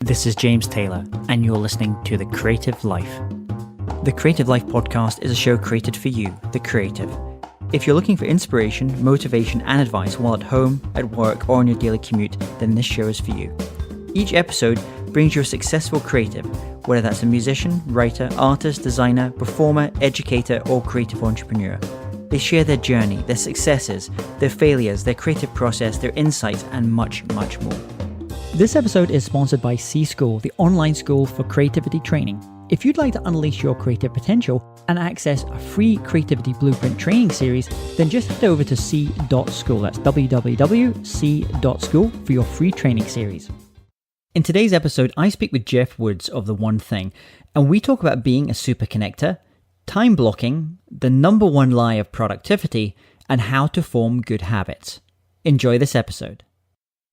This is James Taylor, and you're listening to The Creative Life. The Creative Life podcast is a show created for you, the creative. If you're looking for inspiration, motivation, and advice while at home, at work, or on your daily commute, then this show is for you. Each episode brings you a successful creative, whether that's a musician, writer, artist, designer, performer, educator, or creative entrepreneur. They share their journey, their successes, their failures, their creative process, their insights, and much, much more. This episode is sponsored by C-School, the online school for creativity training. If you'd like to unleash your creative potential and access a free Creativity Blueprint training series, then just head over to c.school. That's www.c.school for your free training series. In today's episode, I speak with Geoff Woods of The One Thing, and we talk about being a super connector, time blocking, the number one lie of productivity, and how to form good habits. Enjoy this episode.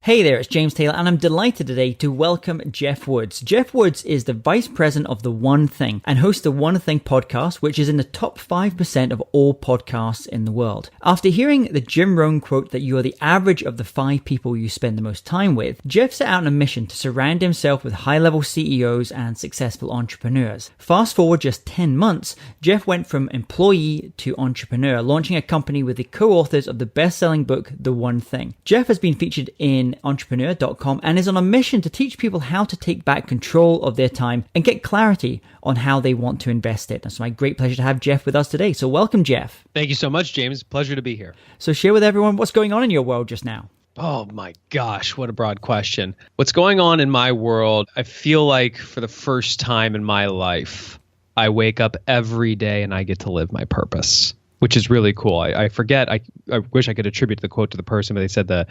Hey there, it's James Taylor, and I'm delighted today to welcome Geoff Woods. Geoff Woods is the Vice President of The One Thing and hosts the One Thing podcast, which is in the top 5% of all podcasts in the world. After hearing the Jim Rohn quote that you are the average of the 5 people you spend the most time with, Geoff set out on a mission to surround himself with high-level CEOs and successful entrepreneurs. Fast forward just 10 months, Geoff went from employee to entrepreneur, launching a company with the co-authors of the best-selling book, The One Thing. Geoff has been featured in entrepreneur.com and is on a mission to teach people how to take back control of their time and get clarity on how they want to invest it. And it's my great pleasure to have Geoff with us today. So welcome, Geoff. Thank you so much, James. Pleasure to be here. So share with everyone what's going on in your world just now. Oh my gosh, what a broad question. What's going on in my world? I feel like for the first time in my life, I wake up every day and I get to live my purpose, which is really cool. I forget, I wish I could attribute the quote to the person, but they said the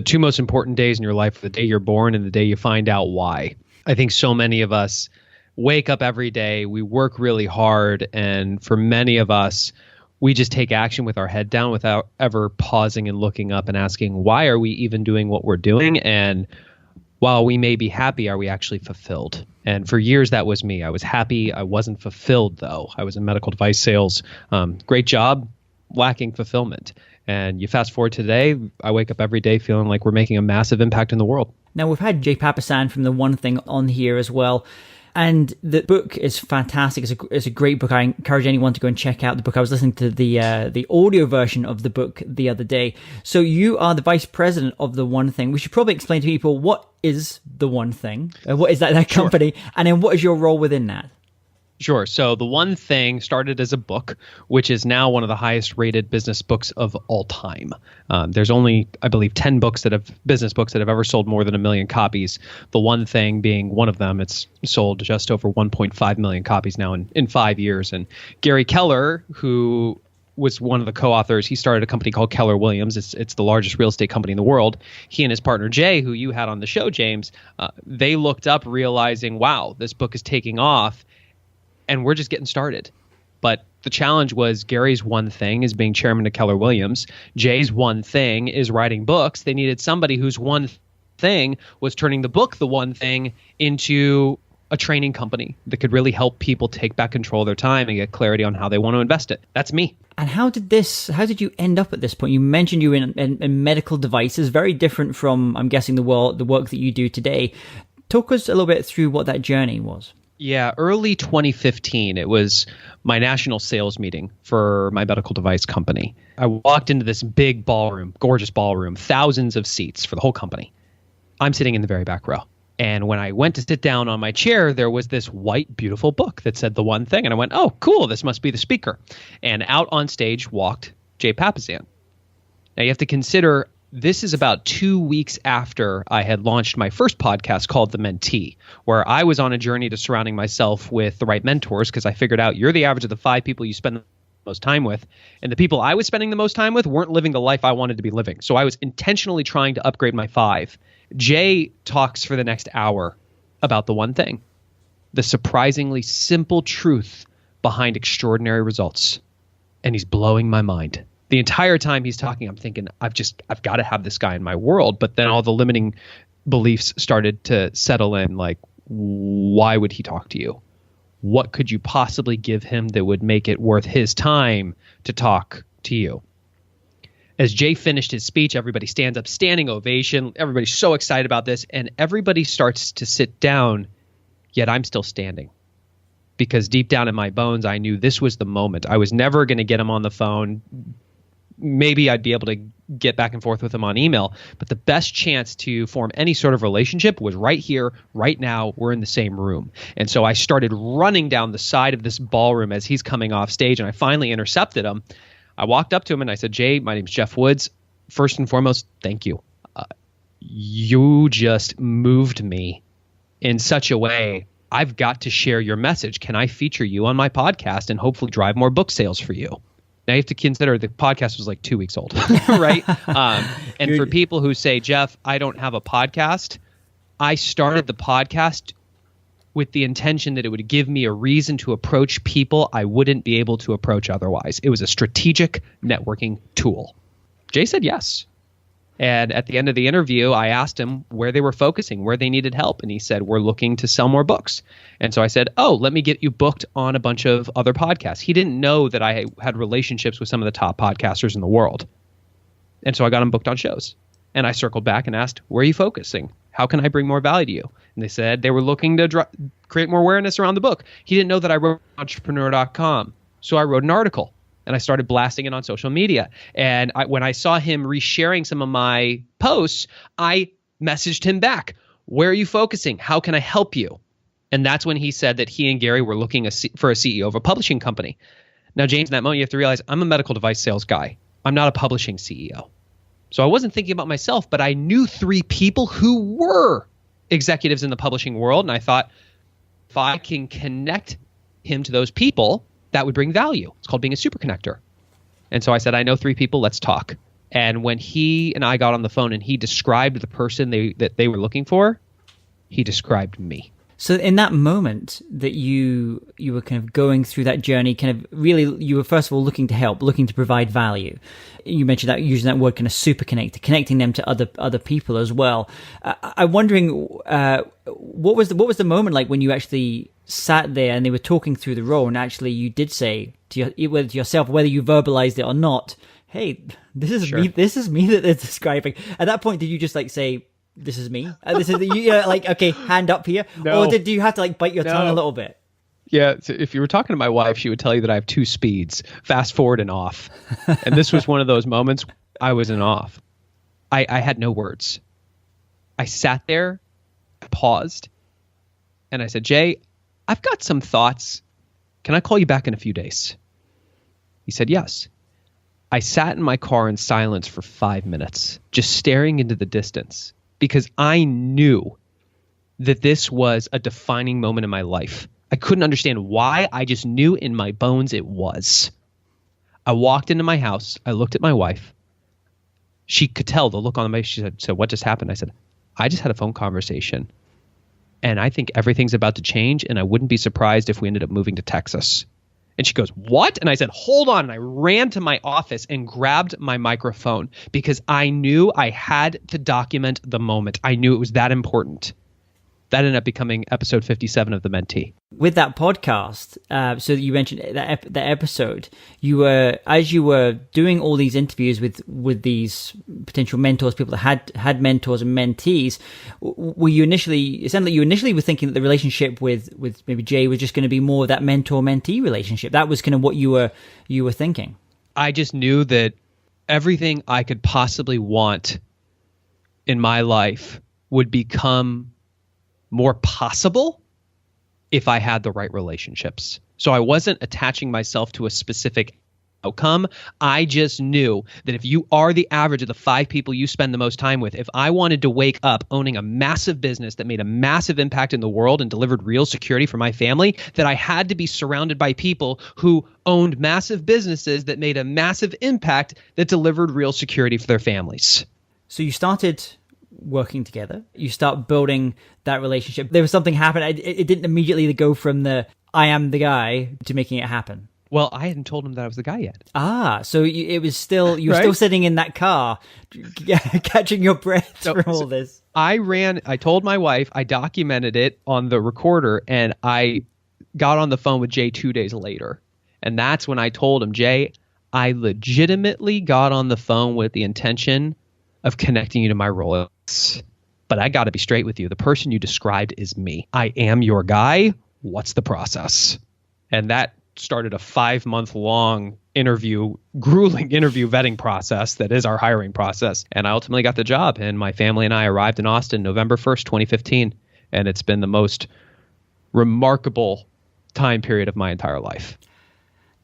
2 most important days in your life are the day you're born and the day you find out why. I think so many of us wake up every day, we work really hard, and for many of us, we just take action with our head down without ever pausing and looking up and asking, why are we even doing what we're doing? And while we may be happy, are we actually fulfilled? And for years, that was me. I was happy. I wasn't fulfilled, though. I was in medical device sales. Great job, lacking fulfillment. And you fast forward to today, I wake up every day feeling like we're making a massive impact in the world. Now, we've had Jay Papasan from The One Thing on here as well. And the book is fantastic. It's a great book. I encourage anyone to go and check out the book. I was listening to the audio version of the book the other day. So you are the vice president of The One Thing. We should probably explain to people, what is The One Thing? What is that company? Sure. And then what is your role within that? Sure. So The One Thing started as a book, which is now one of the highest rated business books of all time. There's only, I believe, 10 business books that have ever sold more than 1 million copies. The One Thing being one of them. It's sold just over 1.5 million copies now in 5 years. And Gary Keller, who was one of the co-authors, he started a company called Keller Williams. It's the largest real estate company in the world. He and his partner Jay, who you had on the show, James, they looked up realizing, wow, this book is taking off. And we're just getting started. But the challenge was Gary's one thing is being chairman of Keller Williams. Jay's one thing is writing books. They needed somebody whose one thing was turning the book, The One Thing, into a training company that could really help people take back control of their time and get clarity on how they want to invest it. That's me. And how did you end up at this point? You mentioned you were in medical devices, very different from, I'm guessing, the work that you do today. Talk us a little bit through what that journey was. Yeah, early 2015, it was my national sales meeting for my medical device company. I walked into this big ballroom, gorgeous ballroom, thousands of seats for the whole company. I'm sitting in the very back row. And when I went to sit down on my chair, there was this white, beautiful book that said The One Thing. And I went, oh, cool, this must be the speaker. And out on stage walked Jay Papasan. Now, you have to consider, this is about 2 weeks after I had launched my first podcast called The Mentee, where I was on a journey to surrounding myself with the right mentors, because I figured out you're the average of the 5 people you spend the most time with. And the people I was spending the most time with weren't living the life I wanted to be living. So I was intentionally trying to upgrade my 5. Jay talks for the next hour about The One Thing, the surprisingly simple truth behind extraordinary results. And he's blowing my mind. The entire time he's talking, I'm thinking, I've got to have this guy in my world. But then all the limiting beliefs started to settle in, like, why would he talk to you? What could you possibly give him that would make it worth his time to talk to you? As Jay finished his speech, everybody stands up, standing ovation. Everybody's so excited about this. And everybody starts to sit down, yet I'm still standing. Because deep down in my bones, I knew this was the moment. I was never going to get him on the phone. Maybe I'd be able to get back and forth with him on email. But the best chance to form any sort of relationship was right here, right now. We're in the same room. And so I started running down the side of this ballroom as he's coming off stage, and I finally intercepted him. I walked up to him and I said, Jay, my name's Geoff Woods. First and foremost, thank you. You just moved me in such a way. I've got to share your message. Can I feature you on my podcast and hopefully drive more book sales for you? Now you have to consider the podcast was like 2 weeks old, right? And for people who say, Geoff, I don't have a podcast, I started the podcast with the intention that it would give me a reason to approach people I wouldn't be able to approach otherwise. It was a strategic networking tool. Jay said yes. And at the end of the interview, I asked him where they were focusing, where they needed help. And he said, we're looking to sell more books. And so I said, oh, let me get you booked on a bunch of other podcasts. He didn't know that I had relationships with some of the top podcasters in the world. And so I got him booked on shows. And I circled back and asked, where are you focusing? How can I bring more value to you? And they said they were looking to create more awareness around the book. He didn't know that I wrote entrepreneur.com. So I wrote an article and I started blasting it on social media. And when I saw him resharing some of my posts, I messaged him back. Where are you focusing? How can I help you? And that's when he said that he and Gary were looking for a CEO of a publishing company. Now, James, in that moment, you have to realize I'm a medical device sales guy. I'm not a publishing CEO. So I wasn't thinking about myself, but I knew 3 people who were executives in the publishing world. And I thought, if I can connect him to those people, that would bring value. It's called being a super connector. And so I said, I know 3 people, let's talk. And when he and I got on the phone and he described the person that they were looking for, he described me. So in that moment that you were kind of going through that journey, kind of really, you were first of all looking to help, looking to provide value. You mentioned that, using that word, kind of super connector, connecting them to other people as well. I'm wondering, what was the moment like when you actually sat there and they were talking through the role, and actually you did say to yourself, whether you verbalized it or not, hey, this is me. This is me that they're describing. At that point, did you just like say, this is me? This is you, like, okay, hand up here? No. Or do you have to like bite your tongue a little bit? Yeah, so if you were talking to my wife, she would tell you that I have 2 speeds, fast forward and off. And this was one of those moments I was in off. I had no words. I sat there, paused, and I said, Jay, I've got some thoughts. Can I call you back in a few days? He said, yes. I sat in my car in silence for 5 minutes, just staring into the distance, because I knew that this was a defining moment in my life. I couldn't understand why. I just knew in my bones it was. I walked into my house. I looked at my wife. She could tell the look on my face. She said, so what just happened? I said, I just had a phone conversation. And I think everything's about to change. And I wouldn't be surprised if we ended up moving to Texas. And she goes, what? And I said, hold on. And I ran to my office and grabbed my microphone because I knew I had to document the moment. I knew it was that important. That ended up becoming episode 57 of The Mentee. With that podcast, so you mentioned that episode, as you were doing all these interviews with these potential mentors, people that had mentors and mentees, it sounded like you initially were thinking that the relationship with maybe Jay was just going to be more of that mentor-mentee relationship. That was kind of what you were thinking. I just knew that everything I could possibly want in my life would become more possible if I had the right relationships. So I wasn't attaching myself to a specific outcome. I just knew that if you are the average of the 5 people you spend the most time with, if I wanted to wake up owning a massive business that made a massive impact in the world and delivered real security for my family, that I had to be surrounded by people who owned massive businesses that made a massive impact that delivered real security for their families. So you started working together, you start building that relationship. There was something happened. It didn't immediately go from the I am the guy to making it happen. Well, I hadn't told him that I was the guy yet. So you were still sitting in that car, catching your breath from all this. I told my wife, I documented it on the recorder, and I got on the phone with Jay 2 days later. And that's when I told him, Jay, I legitimately got on the phone with the intention of connecting you to my Rolex. But I got to be straight with you. The person you described is me. I am your guy. What's the process? And that started a 5-month-long grueling interview vetting process that is our hiring process. And I ultimately got the job. And my family and I arrived in Austin November 1st, 2015. And it's been the most remarkable time period of my entire life.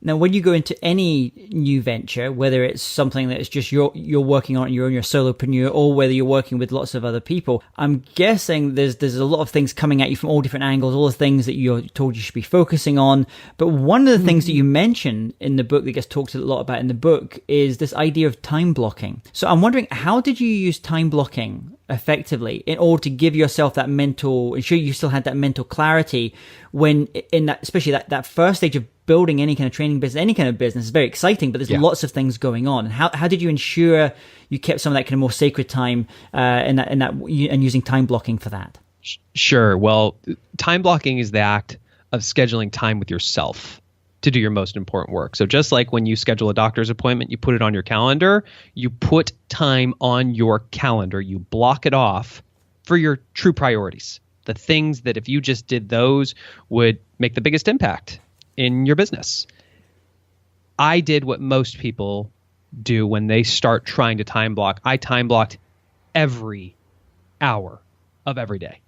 Now, when you go into any new venture, whether it's something that is just you're working on, you're solopreneur, or whether you're working with lots of other people, I'm guessing there's a lot of things coming at you from all different angles, all the things that you're told you should be focusing on. But one of the things that you mention in the book that gets talked a lot about in the book is this idea of time blocking. So I'm wondering, how did you use time blocking effectively in order to give yourself that ensure you still had that mental clarity when in that, especially that first stage of building any kind of training business, any kind of business is very exciting, but there's lots of things going on. And how did you ensure you kept some of that kind of more sacred time and using time blocking for that? Sure. Well, time blocking is the act of scheduling time with yourself to do your most important work. So just like when you schedule a doctor's appointment, you put it on your calendar, you put time on your calendar, you block it off for your true priorities, the things that if you just did those would make the biggest impact in your business. I did what most people do when they start trying to time block. I time blocked every hour of every day.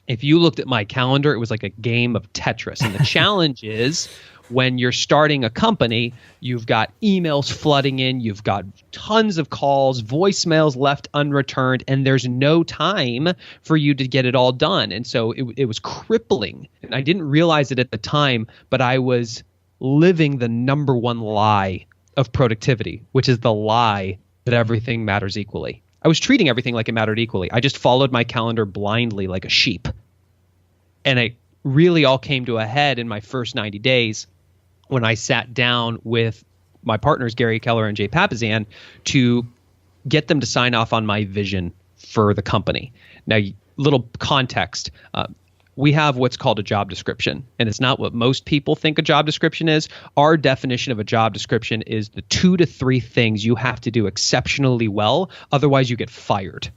If you looked at my calendar, it was like a game of Tetris. And the challenge is when you're starting a company, you've got emails flooding in, you've got tons of calls, voicemails left unreturned, and there's no time for you to get it all done. And so it was crippling. And I didn't realize it at the time, but I was living the number one lie of productivity, which is the lie that everything matters equally. I was treating everything like it mattered equally. I just followed my calendar blindly like a sheep. And it really all came to a head in my first 90 days when I sat down with my partners, Gary Keller and Jay Papasan, to get them to sign off on my vision for the company. Now, little context. We have what's called a job description, and it's not what most people think a job description is. Our definition of a job description is the 2 to 3 things you have to do exceptionally well, otherwise you get fired.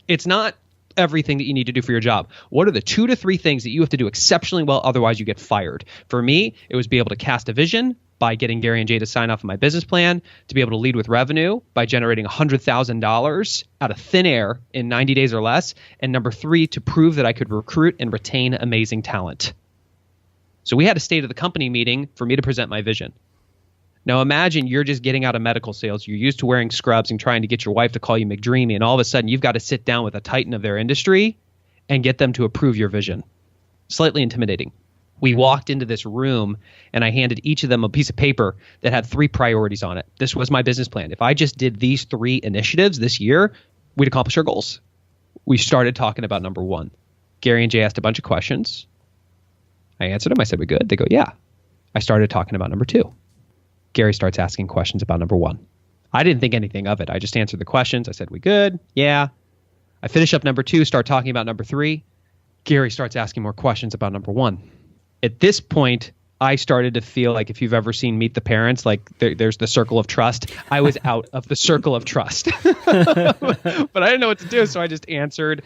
It's not everything that you need to do for your job. What are the 2 to 3 things that you have to do exceptionally well, otherwise you get fired? For me, it was be able to cast a vision by getting Gary and Jay to sign off on my business plan, to be able to lead with revenue by generating $100,000 out of thin air in 90 days or less, and number 3, to prove that I could recruit and retain amazing talent. So we had a state of the company meeting for me to present my vision. Now imagine you're just getting out of medical sales. You're used to wearing scrubs and trying to get your wife to call you McDreamy, and all of a sudden you've got to sit down with a titan of their industry and get them to approve your vision. Slightly intimidating. We walked into this room and I handed each of them a piece of paper that had 3 priorities on it. This was my business plan. If I just did these 3 initiatives this year, we'd accomplish our goals. We started talking about number 1. Gary and Jay asked a bunch of questions. I answered them. I said, we good? They go, yeah. I started talking about number 2. Gary starts asking questions about number 1. I didn't think anything of it. I just answered the questions. I said, we good? Yeah. I finish up number 2, start talking about number 3. Gary starts asking more questions about number 1. At this point, I started to feel like, if you've ever seen Meet the Parents, like there's the circle of trust. I was out of the circle of trust. But I didn't know what to do, so I just answered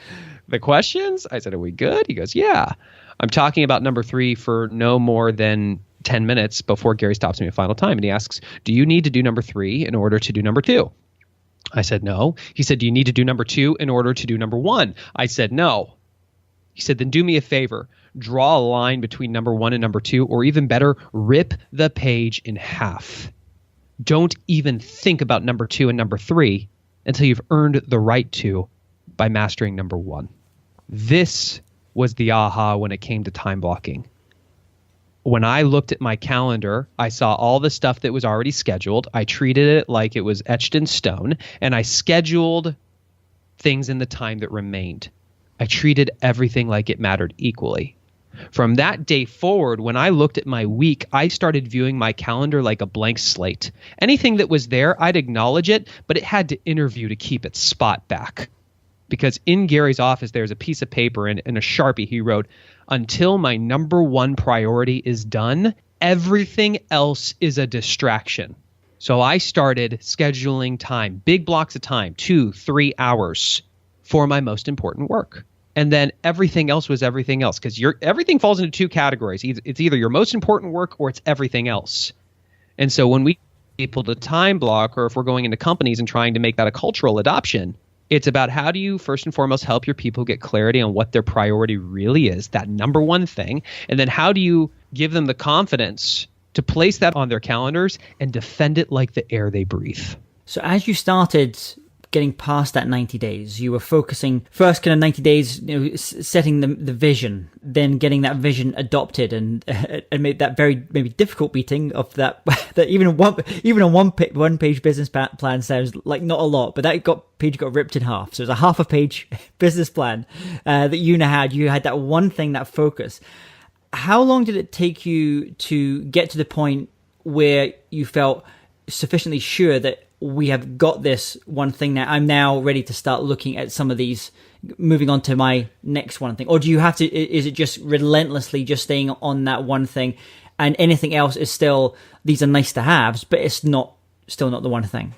the questions. I said, are we good? He goes, yeah. I'm talking about number 3 for no more than 10 minutes before Gary stops me a final time. And he asks, do you need to do number 3 in order to do number 2? I said, no. He said, do you need to do number 2 in order to do number 1? I said, no. He said, then do me a favor. Draw a line between number 1 and number 2, or even better, rip the page in half. Don't even think about number 2 and number 3 until you've earned the right to by mastering number 1. This was the aha when it came to time blocking. When I looked at my calendar, I saw all the stuff that was already scheduled. I treated it like it was etched in stone, and I scheduled things in the time that remained. I treated everything like it mattered equally. From that day forward, when I looked at my week, I started viewing my calendar like a blank slate. Anything that was there, I'd acknowledge it, but it had to interview to keep its spot back. Because in Gary's office, there's a piece of paper and a Sharpie. He wrote, until my number 1 priority is done, Everything else is a distraction. So I started scheduling time, big blocks of time, 2-3 hours for my most important work. And then everything else was everything else, because everything falls into two categories. It's either your most important work or it's everything else. And so when we people to time block, or if we're going into companies and trying to make that a cultural adoption, it's about how do you first and foremost help your people get clarity on what their priority really is, that number one thing. And then how do you give them the confidence to place that on their calendars and defend it like the air they breathe. So as you started getting past that 90 days, you were focusing first kind of 90 days, setting the vision, then getting that vision adopted and made that very maybe difficult meeting of that even a one page business plan sounds like not a lot, but that page got ripped in half. So it was a half a page business plan that you had that one thing, that focus. How long did it take you to get to the point where you felt sufficiently sure that we have got this one thing now? I'm now ready to start looking at some of these, moving on to my next one thing. Or do you have to, is it just relentlessly just staying on that one thing and anything else is still, these are nice to haves, but it's still not the one thing?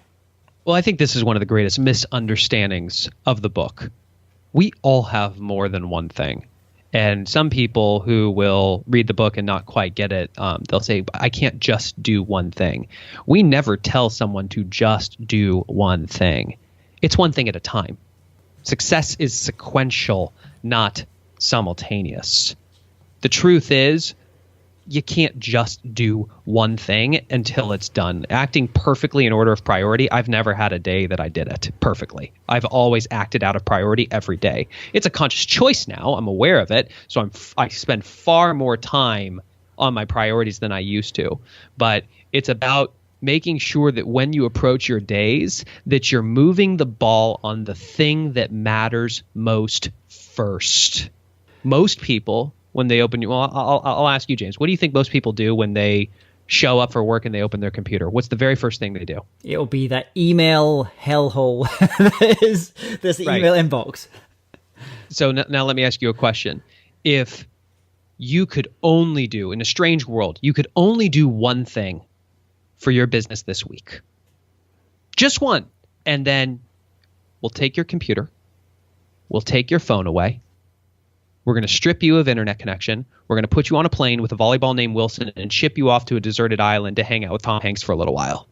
Well, I think this is one of the greatest misunderstandings of the book. We all have more than one thing. And some people who will read the book and not quite get it, they'll say, I can't just do one thing. We never tell someone to just do one thing. It's one thing at a time. Success is sequential, not simultaneous. The truth is, you can't just do one thing until it's done. Acting perfectly in order of priority, I've never had a day that I did it perfectly. I've always acted out of priority every day. It's a conscious choice now. I'm aware of it. So I spend far more time on my priorities than I used to. But it's about making sure that when you approach your days, that you're moving the ball on the thing that matters most first. Most people, when they open, well, I'll ask you, James, what do you think most people do when they show up for work and they open their computer? What's the very first thing they do? It'll be that email hellhole. There's the email inbox. So now let me ask you a question. If you could only do, in a strange world, you could only do one thing for your business this week, just one, and then we'll take your computer, we'll take your phone away, we're going to strip you of internet connection. We're going to put you on a plane with a volleyball named Wilson and ship you off to a deserted island to hang out with Tom Hanks for a little while.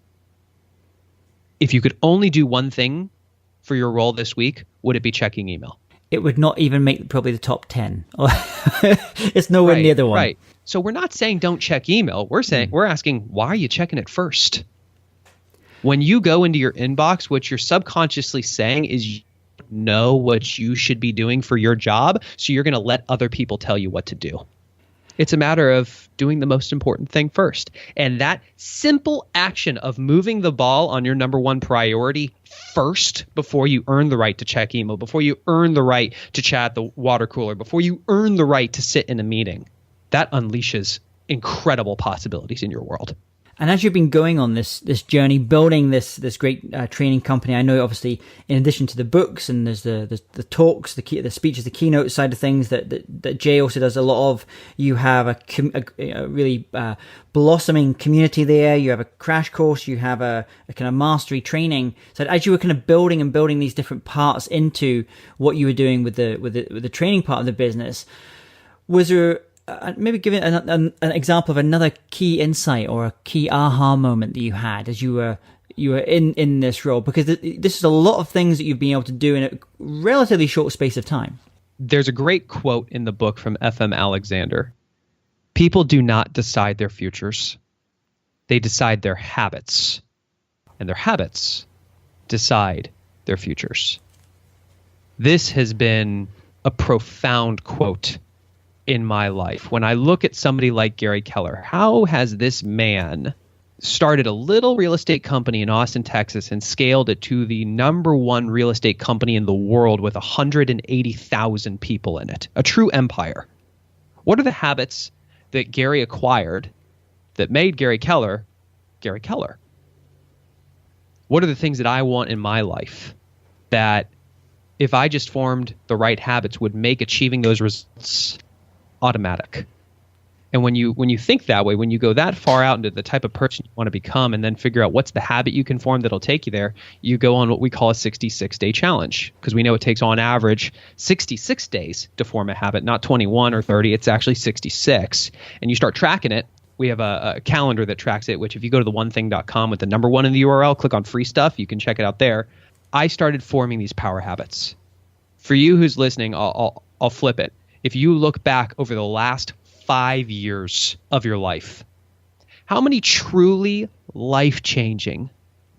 If you could only do one thing for your role this week, would it be checking email? It would not even make probably the top 10. It's nowhere near the one. Right. So we're not saying don't check email. We're saying we're asking, why are you checking it first? When you go into your inbox, what you're subconsciously saying is know what you should be doing for your job, so you're going to let other people tell you what to do. It's a matter of doing the most important thing first. And that simple action of moving the ball on your number one priority first, before you earn the right to check email, before you earn the right to chat at the water cooler, before you earn the right to sit in a meeting, that unleashes incredible possibilities in your world. And as you've been going on this journey, building this great training company, I know obviously in addition to the books and there's the talks, the speeches, the keynote side of things that Jay also does a lot of. You have a really blossoming community there. You have a crash course. You have a kind of mastery training. So as you were kind of building these different parts into what you were doing with the training part of the business, was there maybe give it an example of another key insight or a key aha moment that you had as you were in this role? Because this is a lot of things that you've been able to do in a relatively short space of time. There's a great quote in the book from F.M. Alexander. People do not decide their futures. They decide their habits. And their habits decide their futures. This has been a profound quote in my life. When I look at somebody like Gary Keller, how has this man started a little real estate company in Austin, Texas, and scaled it to the number one real estate company in the world with 180,000 people in it, a true empire? What are the habits that Gary acquired that made Gary Keller Gary Keller? What are the things that I want in my life that, if I just formed the right habits, would make achieving those results automatic? And when you think that way, when you go that far out into the type of person you want to become and then figure out what's the habit you can form that'll take you there, you go on what we call a 66-day challenge, because we know it takes on average 66 days to form a habit, not 21 or 30. It's actually 66. And you start tracking it. We have a calendar that tracks it, which if you go to theonething.com with the number 1 in the URL, click on free stuff, you can check it out there. I started forming these power habits. For you who's listening, I'll flip it. If you look back over the last 5 years of your life, how many truly life-changing,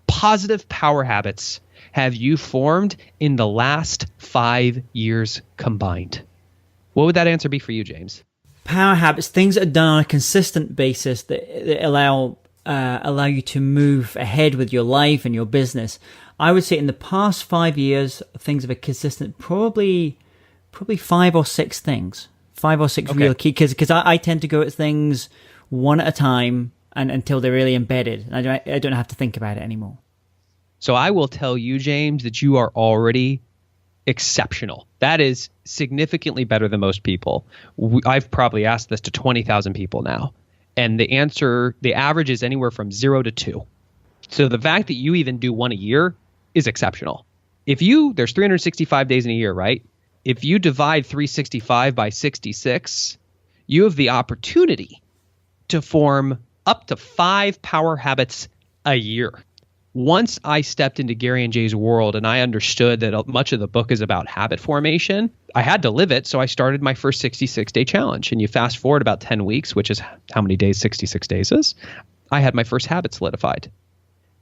positive power habits have you formed in the last 5 years combined? What would that answer be for you, James? Power habits, things that are done on a consistent basis that allow you to move ahead with your life and your business. I would say in the past 5 years, things that are consistent, probably 5 or 6 things. 5 or 6 real key, because I tend to go at things one at a time and until they're really embedded. I don't have to think about it anymore. So I will tell you, James, that you are already exceptional. That is significantly better than most people. I've probably asked this to 20,000 people now. And the average is anywhere from 0 to 2. So the fact that you even do one a year is exceptional. There's 365 days in a year, right? If you divide 365 by 66, you have the opportunity to form up to 5 power habits a year. Once I stepped into Gary and Jay's world and I understood that much of the book is about habit formation, I had to live it. So I started my first 66-day challenge. And you fast forward about 10 weeks, which is how many days 66 days is, I had my first habit solidified.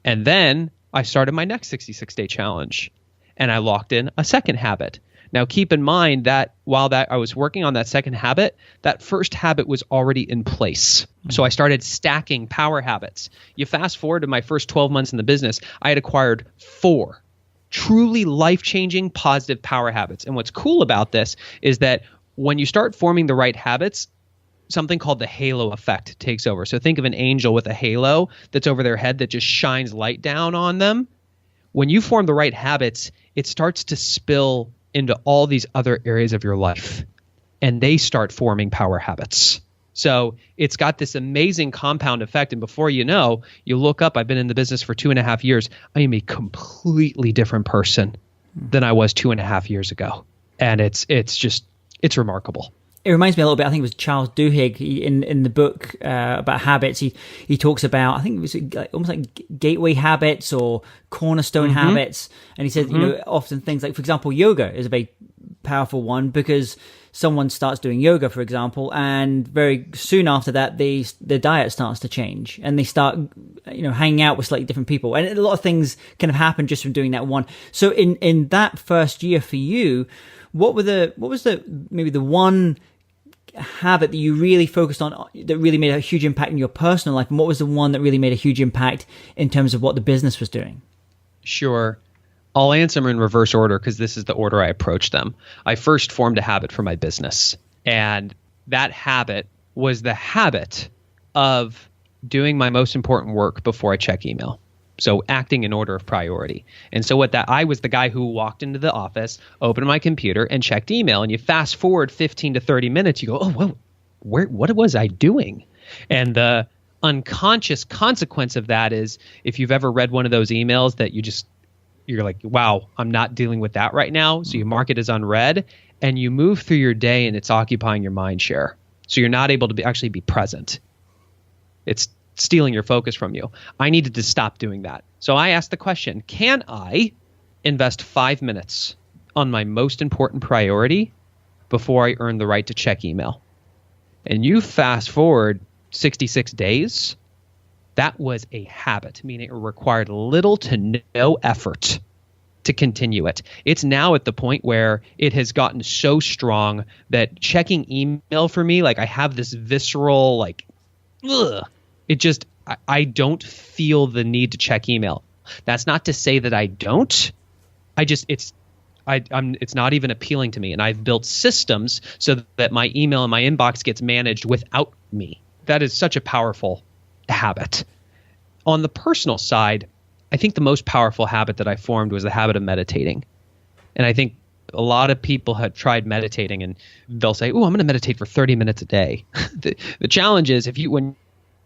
And then I started my next 66-day challenge and I locked in a second habit. Now, keep in mind that while I was working on that second habit, that first habit was already in place. So I started stacking power habits. You fast forward to my first 12 months in the business, I had acquired 4 truly life-changing positive power habits. And what's cool about this is that when you start forming the right habits, something called the halo effect takes over. So think of an angel with a halo that's over their head that just shines light down on them. When you form the right habits, it starts to spill into all these other areas of your life, and they start forming power habits. So it's got this amazing compound effect. And before you know, you look up, I've been in the business for 2.5 years. I am a completely different person than I was 2.5 years ago. And it's remarkable. It reminds me a little bit, I think it was Charles Duhigg in the book about habits. He talks about, I think it was almost like gateway habits or cornerstone habits. And he said, often things like, for example, yoga is a very powerful one because someone starts doing yoga, for example, and very soon after that, their diet starts to change and they start, hanging out with slightly different people. And a lot of things kind of happen just from doing that one. So in that first year for you, what was maybe the one habit that you really focused on that really made a huge impact in your personal life, and what was the one that really made a huge impact in terms of what the business was doing? Sure. I'll answer them in reverse order because this is the order I approached them. I first formed a habit for my business, and that habit was the habit of doing my most important work before I check email. So acting in order of priority. And so I was the guy who walked into the office, opened my computer, and checked email. And you fast forward 15 to 30 minutes, you go, oh, whoa, what was I doing? And the unconscious consequence of that is if you've ever read one of those emails that you're like, wow, I'm not dealing with that right now. So you mark it as unread and you move through your day and it's occupying your mind share. So you're not able to actually be present. It's stealing your focus from you. I needed to stop doing that. So I asked the question, can I invest 5 minutes on my most important priority before I earn the right to check email? And you fast forward 66 days, that was a habit, meaning it required little to no effort to continue it. It's now at the point where it has gotten so strong that checking email for me, like I have this visceral, like, ugh. I don't feel the need to check email. That's not to say that I don't. It's not even appealing to me. And I've built systems so that my email in my inbox gets managed without me. That is such a powerful habit. On the personal side, I think the most powerful habit that I formed was the habit of meditating. And I think A lot of people have tried meditating and they'll say, "Oh, I'm going to meditate for 30 minutes a day." The challenge is when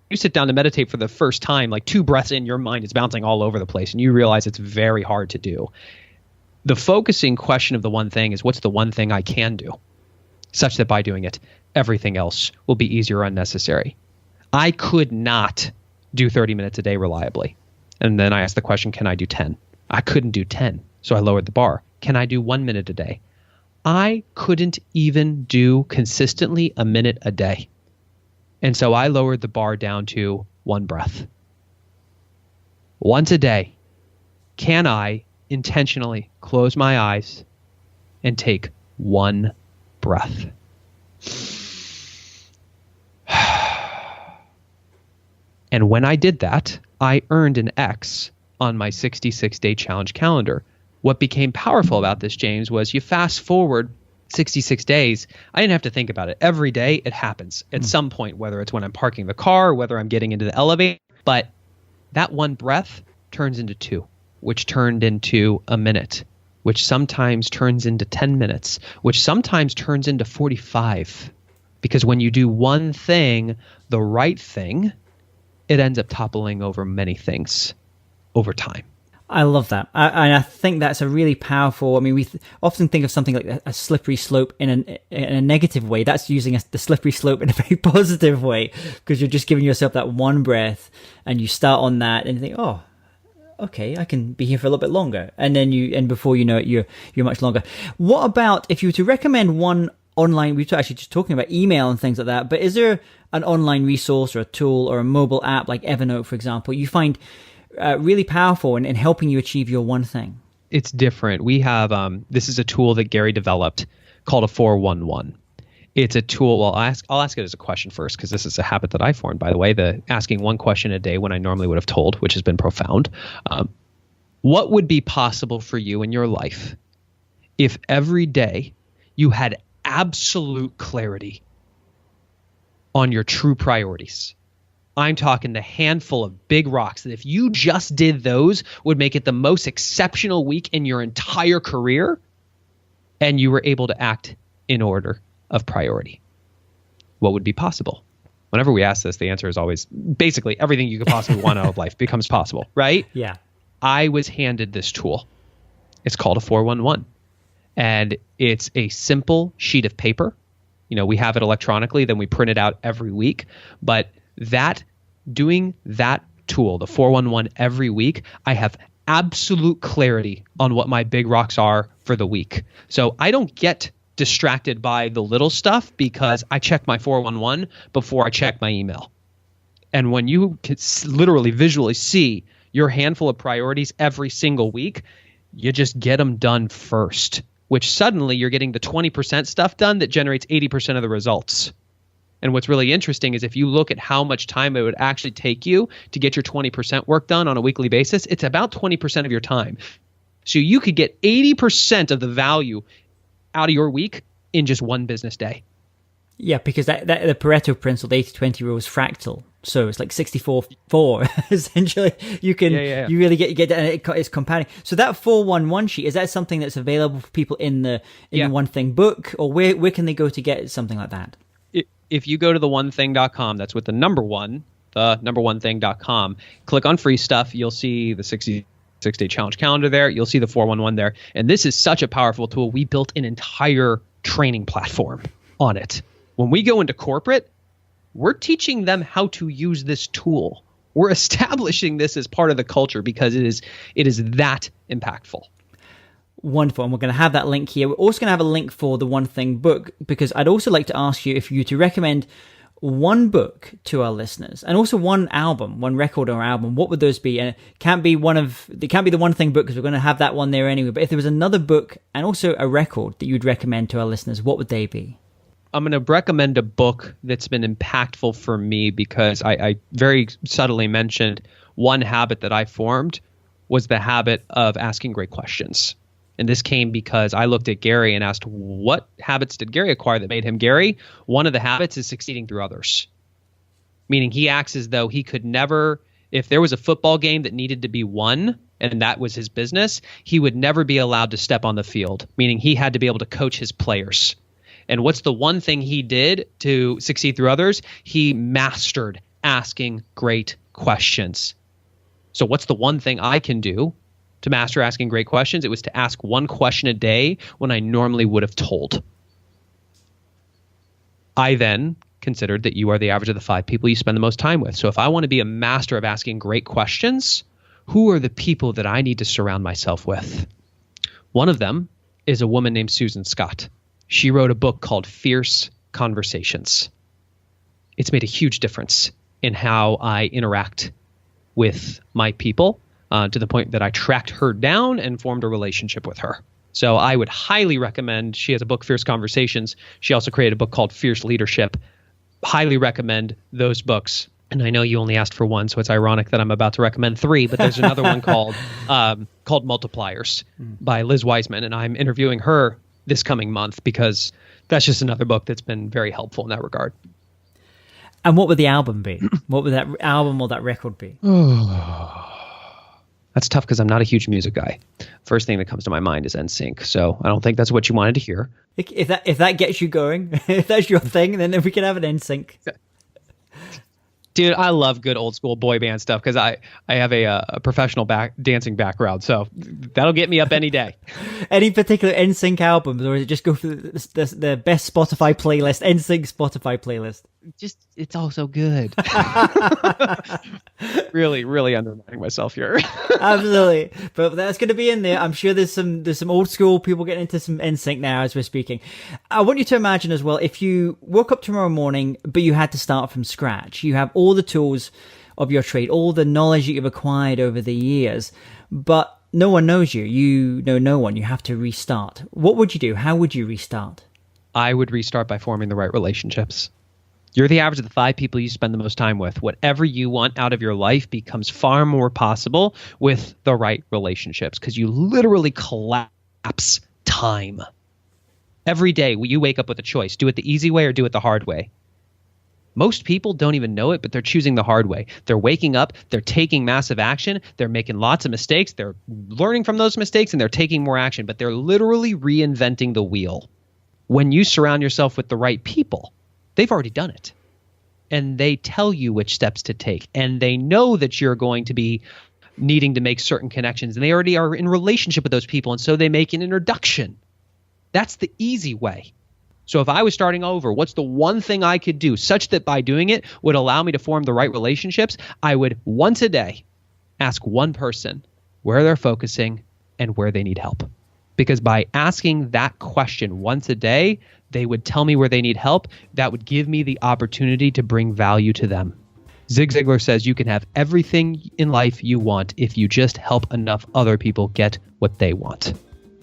you sit down to meditate for the first time, like 2 breaths in, your mind is bouncing all over the place and you realize it's very hard to do. The focusing question of the one thing is, what's the one thing I can do? Such that by doing it, everything else will be easier or unnecessary. I could not do 30 minutes a day reliably. And then I asked the question, can I do 10? I couldn't do 10, so I lowered the bar. Can I do 1 minute a day? I couldn't even do consistently a minute a day. And so I lowered the bar down to 1 breath. Once a day, can I intentionally close my eyes and take 1 breath? And when I did that, I earned an X on my 66-day challenge calendar. What became powerful about this, James, was you fast forward 66 days, I didn't have to think about it. Every day it happens at some point, whether it's when I'm parking the car or whether I'm getting into the elevator. But that 1 breath turns into 2, which turned into a minute, which sometimes turns into 10 minutes, which sometimes turns into 45. Because when you do one thing, the right thing, it ends up toppling over many things over time. I love that. And I think that's a really powerful, I mean, we often think of something like a slippery slope in a negative way. That's using the slippery slope in a very positive way, because you're just giving yourself that 1 breath and you start on that and you think, oh, okay, I can be here for a little bit longer. And then before you know it, you're much longer. What about if you were to recommend one online, we were actually just talking about email and things like that, but is there an online resource or a tool or a mobile app like Evernote, for example, you find really powerful in helping you achieve your one thing? It's different. We have, this is a tool that Gary developed called a 411. It's a tool, well, I'll ask it as a question first, because this is a habit that I formed, by the way, the asking one question a day when I normally would have told, which has been profound. What would be possible for you in your life if every day you had absolute clarity on your true priorities? I'm talking the handful of big rocks that if you just did those would make it the most exceptional week in your entire career, and you were able to act in order of priority. What would be possible? Whenever we ask this, the answer is always basically everything you could possibly want out of life becomes possible, right? Yeah. I was handed this tool. It's called a 411. And it's a simple sheet of paper. You know, we have it electronically, then we print it out every week. But doing that tool, the 411 every week, I have absolute clarity on what my big rocks are for the week. So I don't get distracted by the little stuff because I check my 411 before I check my email. And when you can literally visually see your handful of priorities every single week, you just get them done first, which suddenly you're getting the 20% stuff done that generates 80% of the results. And what's really interesting is if you look at how much time it would actually take you to get your 20% work done on a weekly basis, it's about 20% of your time. So you could get 80% of the value out of your week in just one business day. Yeah, because the Pareto principle, the 80-20 rule, is fractal. So it's like 64-4, essentially. You can, you really get that, and it's compounding. So that 411 sheet, is that something that's available for people in the One Thing book, or where can they go to get something like that? If you go to theonething.com, that's with the number one thing.com, click on free stuff, you'll see the 66-day challenge calendar there. You'll see the 411 there. And this is such a powerful tool. We built an entire training platform on it. When we go into corporate, we're teaching them how to use this tool. We're establishing this as part of the culture because it is that impactful. Wonderful. And we're going to have that link here. We're also going to have a link for the One Thing book, because I'd also like to ask you if you to recommend one book to our listeners, and also one album, one record or album. What would those be? And it can't be the One Thing book, because we're going to have that one there anyway. But if there was another book and also a record that you'd recommend to our listeners, what would they be? I'm going to recommend a book that's been impactful for me because I very subtly mentioned one habit that I formed was the habit of asking great questions. And this came because I looked at Gary and asked, what habits did Gary acquire that made him Gary? One of the habits is succeeding through others. Meaning he acts as though he could never, if there was a football game that needed to be won, and that was his business, he would never be allowed to step on the field, meaning he had to be able to coach his players. And what's the one thing he did to succeed through others? He mastered asking great questions. So what's the one thing I can do to master asking great questions? It was to ask one question a day when I normally would have told. I then considered that you are the average of the 5 people you spend the most time with. So if I want to be a master of asking great questions, who are the people that I need to surround myself with? One of them is a woman named Susan Scott. She wrote a book called Fierce Conversations. It's made a huge difference in how I interact with my people, to the point that I tracked her down and formed a relationship with her. So I would highly recommend. She has a book, Fierce Conversations. She also created a book called Fierce Leadership. Highly recommend those books. And I know you only asked for one, so it's ironic that I'm about to recommend 3, but there's another one called Multipliers by Liz Wiseman, and I'm interviewing her this coming month because that's just another book that's been very helpful in that regard. And what would the album be? What would that album or that record be? That's tough because I'm not a huge music guy. First thing that comes to my mind is NSYNC, so I don't think that's what you wanted to hear. If that gets you going, if that's your thing, then we can have an NSYNC. Dude, I love good old school boy band stuff because I have a professional dancing background, so that'll get me up any day. Any particular NSYNC albums, or is it just go for the best Spotify playlist, NSYNC Spotify playlist? It's all so good. really undermining myself here. Absolutely, but that's going to be in there. I'm sure there's some old school people getting into some NSYNC now as we're speaking. I want you to imagine as well, if you woke up tomorrow morning, but you had to start from scratch. You have all the tools of your trade, all the knowledge that you've acquired over the years, but no one knows you. You know no one. You have to restart. What would you do? How would you restart? I would restart by forming the right relationships. You're the average of the 5 people you spend the most time with. Whatever you want out of your life becomes far more possible with the right relationships because you literally collapse time. Every day you wake up with a choice. Do it the easy way or do it the hard way. Most people don't even know it, but they're choosing the hard way. They're waking up, they're taking massive action, they're making lots of mistakes, they're learning from those mistakes, and they're taking more action, but they're literally reinventing the wheel. When you surround yourself with the right people, they've already done it. And they tell you which steps to take. And they know that you're going to be needing to make certain connections. And they already are in relationship with those people. And so they make an introduction. That's the easy way. So if I was starting over, what's the one thing I could do such that by doing it would allow me to form the right relationships? I would once a day ask one person where they're focusing and where they need help. Because by asking that question once a day, they would tell me where they need help. That would give me the opportunity to bring value to them. Zig Ziglar says you can have everything in life you want if you just help enough other people get what they want.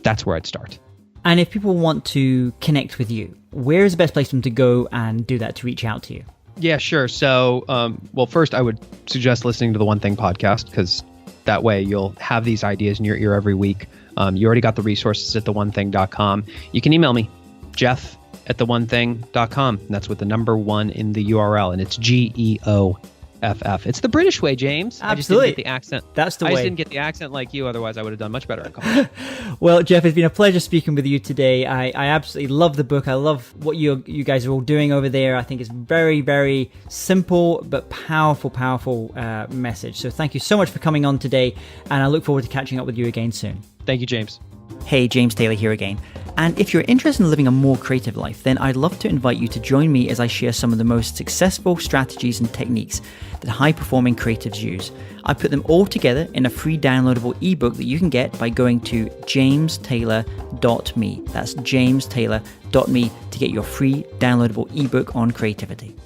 That's where I'd start. And if people want to connect with you, where is the best place for them to go and do that, to reach out to you? Yeah, sure. So, first I would suggest listening to the One Thing podcast because that way you'll have these ideas in your ear every week. You already got the resources at theonething.com. You can email me, Jeff@theonething.com. And that's with the number 1 in the URL. And it's GEOFF. It's the British way, James. Absolutely. I just didn't get the accent. That's the way. I just didn't get the accent like you. Otherwise, I would have done much better in college. Well, Jeff, it's been a pleasure speaking with you today. I absolutely love the book. I love what you guys are all doing over there. I think it's very, very simple but powerful message. So thank you so much for coming on today. And I look forward to catching up with you again soon. Thank you, James. Hey, James Taylor here again. And if you're interested in living a more creative life, then I'd love to invite you to join me as I share some of the most successful strategies and techniques that high-performing creatives use. I put them all together in a free downloadable ebook that you can get by going to jamestaylor.me. That's jamestaylor.me to get your free downloadable ebook on creativity.